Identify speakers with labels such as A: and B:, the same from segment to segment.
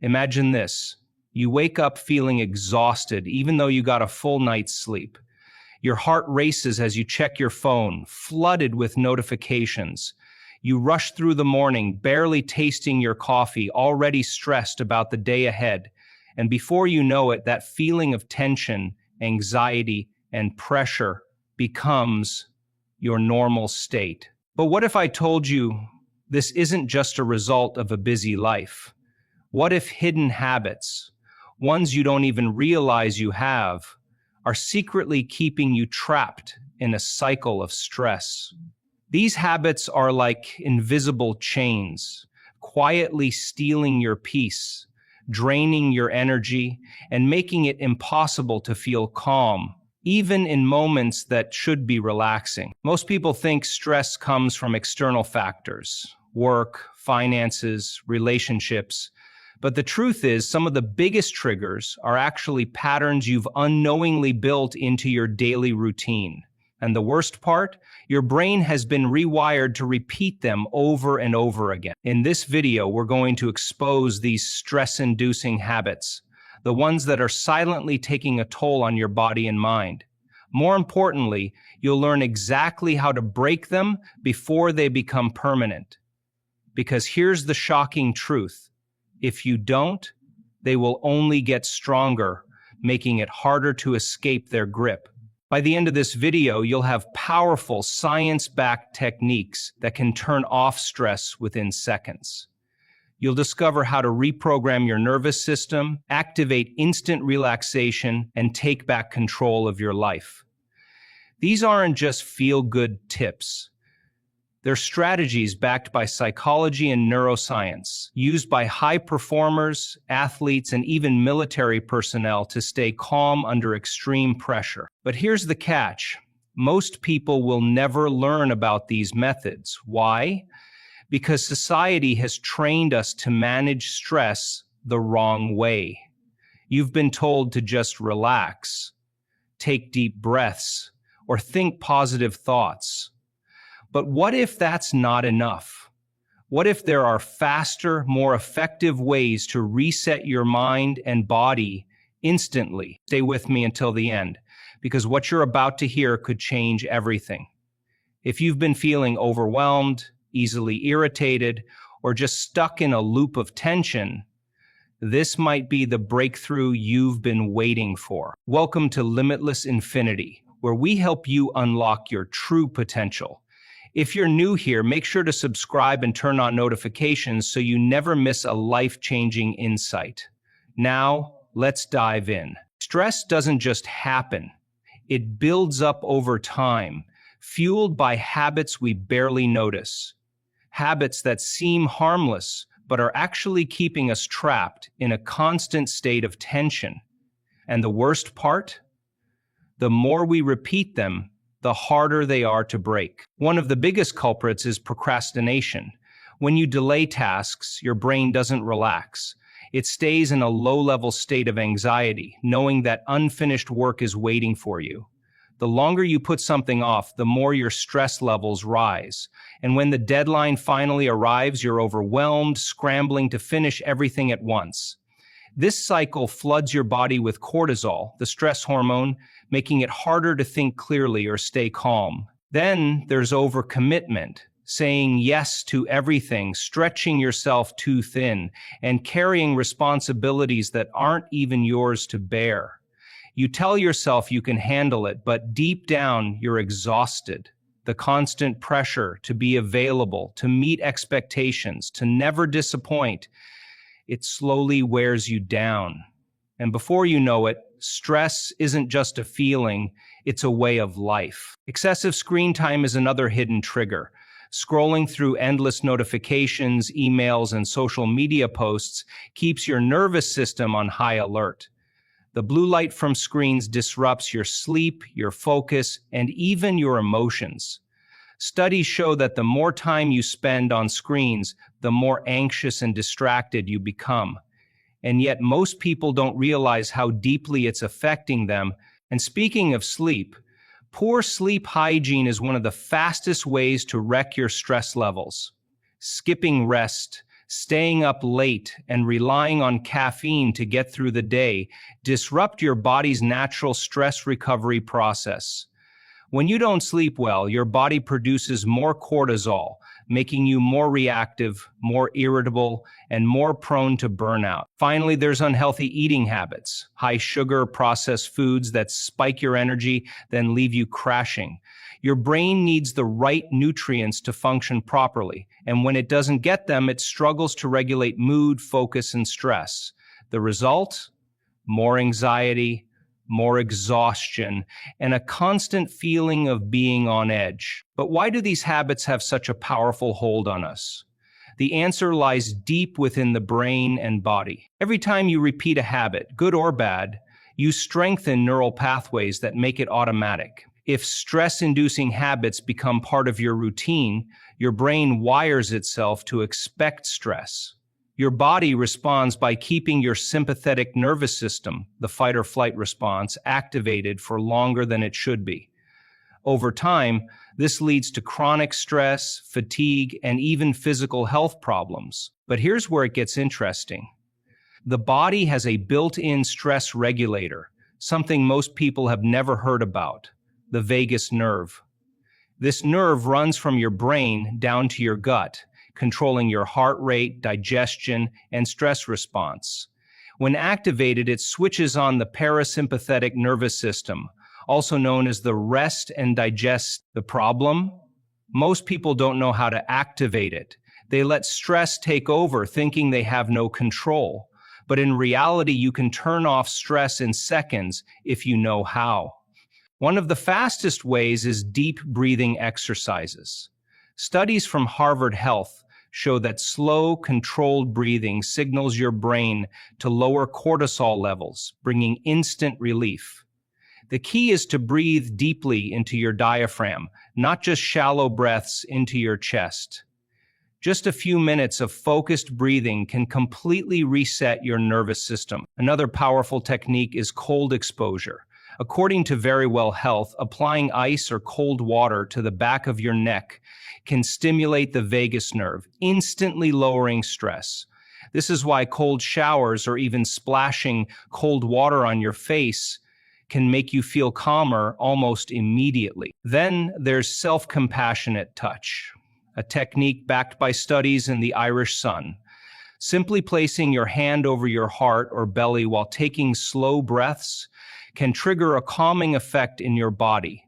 A: Imagine this. You wake up feeling exhausted even though you got a full night's sleep. Your heart races as you check your phone, flooded with notifications. You rush through the morning, barely tasting your coffee, already stressed about the day ahead. And before you know it, that feeling of tension, anxiety, and pressure becomes your normal state. But what if I told you this isn't just a result of a busy life? What if hidden habits, ones you don't even realize you have, are secretly keeping you trapped in a cycle of stress? These habits are like invisible chains, quietly stealing your peace, draining your energy, and making it impossible to feel calm, even in moments that should be relaxing. Most people think stress comes from external factors, work, finances, relationships. But the truth is, some of the biggest triggers are actually patterns you've unknowingly built into your daily routine. And the worst part, your brain has been rewired to repeat them over and over again. In this video, we're going to expose these stress-inducing habits, the ones that are silently taking a toll on your body and mind. More importantly, you'll learn exactly how to break them before they become permanent. Because here's the shocking truth. If you don't, they will only get stronger, making it harder to escape their grip. By the end of this video, you'll have powerful science-backed techniques that can turn off stress within seconds. You'll discover how to reprogram your nervous system, activate instant relaxation, and take back control of your life. These aren't just feel-good tips. They're strategies backed by psychology and neuroscience, used by high performers, athletes, and even military personnel to stay calm under extreme pressure. But here's the catch. Most people will never learn about these methods. Why? Because society has trained us to manage stress the wrong way. You've been told to just relax, take deep breaths, or think positive thoughts. But what if that's not enough? What if there are faster, more effective ways to reset your mind and body instantly? Stay with me until the end, because what you're about to hear could change everything. If you've been feeling overwhelmed, easily irritated, or just stuck in a loop of tension, this might be the breakthrough you've been waiting for. Welcome to Limitless Infinity, where we help you unlock your true potential. If you're new here, make sure to subscribe and turn on notifications so you never miss a life-changing insight. Now, let's dive in. Stress doesn't just happen. It builds up over time, fueled by habits we barely notice. Habits that seem harmless, but are actually keeping us trapped in a constant state of tension. And the worst part? The more we repeat them, the harder they are to break. One of the biggest culprits is procrastination. When you delay tasks, your brain doesn't relax. It stays in a low-level state of anxiety, knowing that unfinished work is waiting for you. The longer you put something off, the more your stress levels rise. And when the deadline finally arrives, you're overwhelmed, scrambling to finish everything at once. This cycle floods your body with cortisol, the stress hormone, making it harder to think clearly or stay calm. Then there's overcommitment, saying yes to everything, stretching yourself too thin, and carrying responsibilities that aren't even yours to bear. You tell yourself you can handle it, but deep down you're exhausted. The constant pressure to be available, to meet expectations, to never disappoint, it slowly wears you down. And before you know it, stress isn't just a feeling, it's a way of life. Excessive screen time is another hidden trigger. Scrolling through endless notifications, emails, and social media posts keeps your nervous system on high alert. The blue light from screens disrupts your sleep, your focus, and even your emotions. Studies show that the more time you spend on screens, the more anxious and distracted you become. And yet most people don't realize how deeply it's affecting them. And speaking of sleep, poor sleep hygiene is one of the fastest ways to wreck your stress levels. Skipping rest, staying up late, and relying on caffeine to get through the day disrupt your body's natural stress recovery process. When you don't sleep well, your body produces more cortisol, making you more reactive, more irritable, and more prone to burnout. Finally, there's unhealthy eating habits, high sugar, processed foods that spike your energy, then leave you crashing. Your brain needs the right nutrients to function properly, and when it doesn't get them, it struggles to regulate mood, focus, and stress. The result? More anxiety, more exhaustion, and a constant feeling of being on edge. But why do these habits have such a powerful hold on us? The answer lies deep within the brain and body. Every time you repeat a habit, good or bad, you strengthen neural pathways that make it automatic. If stress-inducing habits become part of your routine, your brain wires itself to expect stress. Your body responds by keeping your sympathetic nervous system, the fight or flight response, activated for longer than it should be. Over time, this leads to chronic stress, fatigue, and even physical health problems. But here's where it gets interesting. The body has a built-in stress regulator, something most people have never heard about: the vagus nerve. This nerve runs from your brain down to your gut, controlling your heart rate, digestion, and stress response. When activated, it switches on the parasympathetic nervous system, also known as the rest and digest. The problem? Most people don't know how to activate it. They let stress take over, thinking they have no control. But in reality, you can turn off stress in seconds if you know how. One of the fastest ways is deep breathing exercises. Studies from Harvard Health show that slow, controlled breathing signals your brain to lower cortisol levels, bringing instant relief. The key is to breathe deeply into your diaphragm, not just shallow breaths into your chest. Just a few minutes of focused breathing can completely reset your nervous system. Another powerful technique is cold exposure. According to Verywell Health, applying ice or cold water to the back of your neck can stimulate the vagus nerve, instantly lowering stress. This is why cold showers or even splashing cold water on your face can make you feel calmer almost immediately. Then there's self-compassionate touch, a technique backed by studies in the Irish Sun. Simply placing your hand over your heart or belly while taking slow breaths can trigger a calming effect in your body.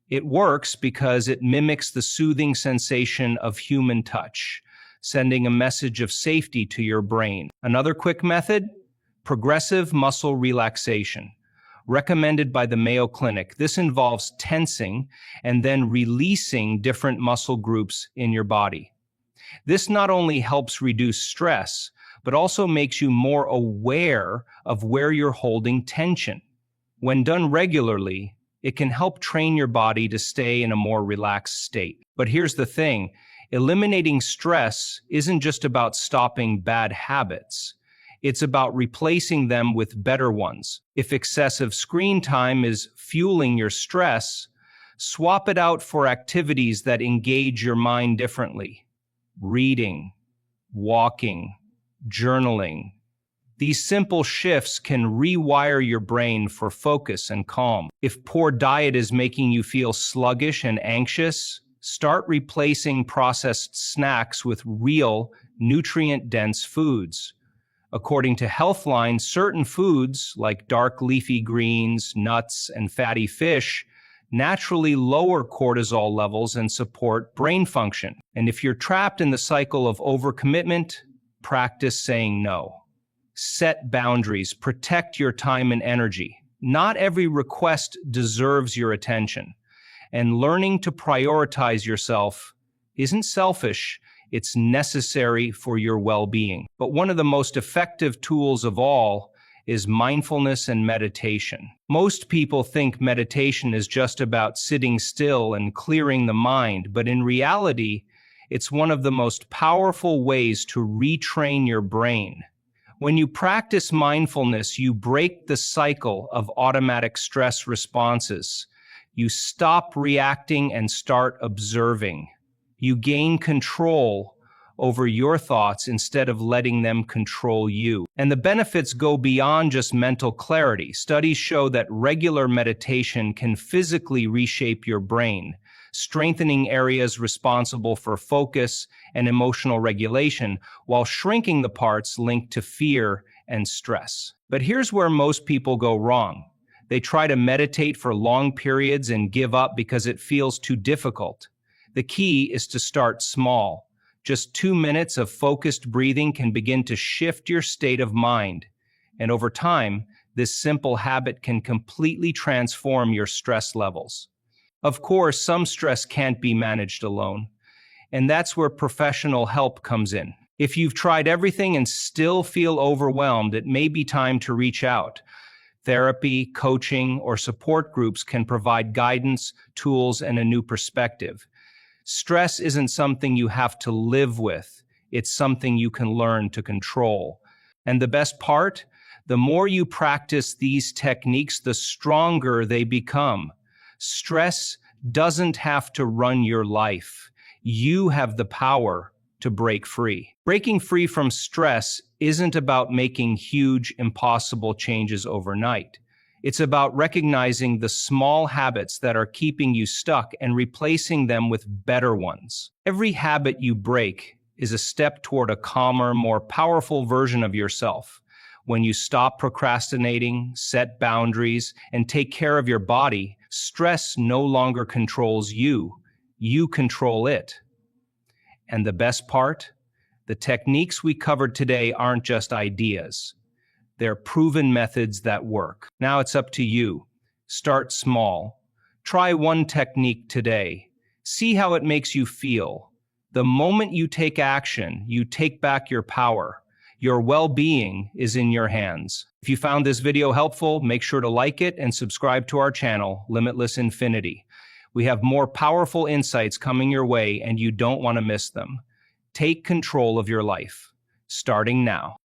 A: It works because it mimics the soothing sensation of human touch, sending a message of safety to your brain. Another quick method? Progressive muscle relaxation. Recommended by the Mayo Clinic, this involves tensing and then releasing different muscle groups in your body. This not only helps reduce stress, but also makes you more aware of where you're holding tension. When done regularly, it can help train your body to stay in a more relaxed state. But here's the thing, eliminating stress isn't just about stopping bad habits. It's about replacing them with better ones. If excessive screen time is fueling your stress, swap it out for activities that engage your mind differently. Reading, walking, journaling. These simple shifts can rewire your brain for focus and calm. If poor diet is making you feel sluggish and anxious, start replacing processed snacks with real, nutrient-dense foods. According to Healthline, certain foods, like dark leafy greens, nuts, and fatty fish, naturally lower cortisol levels and support brain function. And if you're trapped in the cycle of overcommitment, practice saying no. Set boundaries, protect your time and energy. Not every request deserves your attention. And learning to prioritize yourself isn't selfish, it's necessary for your well-being. But one of the most effective tools of all is mindfulness and meditation. Most people think meditation is just about sitting still and clearing the mind, but in reality, it's one of the most powerful ways to retrain your brain. When you practice mindfulness, you break the cycle of automatic stress responses. You stop reacting and start observing. You gain control over your thoughts instead of letting them control you. And the benefits go beyond just mental clarity. Studies show that regular meditation can physically reshape your brain, strengthening areas responsible for focus and emotional regulation, while shrinking the parts linked to fear and stress. But here's where most people go wrong. They try to meditate for long periods and give up because it feels too difficult. The key is to start small. Just 2 minutes of focused breathing can begin to shift your state of mind. And over time, this simple habit can completely transform your stress levels. Of course, some stress can't be managed alone, and that's where professional help comes in. If you've tried everything and still feel overwhelmed, it may be time to reach out. Therapy, coaching, or support groups can provide guidance, tools, and a new perspective. Stress isn't something you have to live with. It's something you can learn to control. And the best part? The more you practice these techniques, the stronger they become. Stress doesn't have to run your life. You have the power to break free. Breaking free from stress isn't about making huge, impossible changes overnight. It's about recognizing the small habits that are keeping you stuck and replacing them with better ones. Every habit you break is a step toward a calmer, more powerful version of yourself. When you stop procrastinating, set boundaries, and take care of your body, stress no longer controls you. You control it. And the best part? The techniques we covered today aren't just ideas. They're proven methods that work. Now it's up to you. Start small. Try one technique today. See how it makes you feel. The moment you take action, you take back your power. Your well-being is in your hands. If you found this video helpful, make sure to like it and subscribe to our channel, Limitless Infinity. We have more powerful insights coming your way, and you don't want to miss them. Take control of your life, starting now.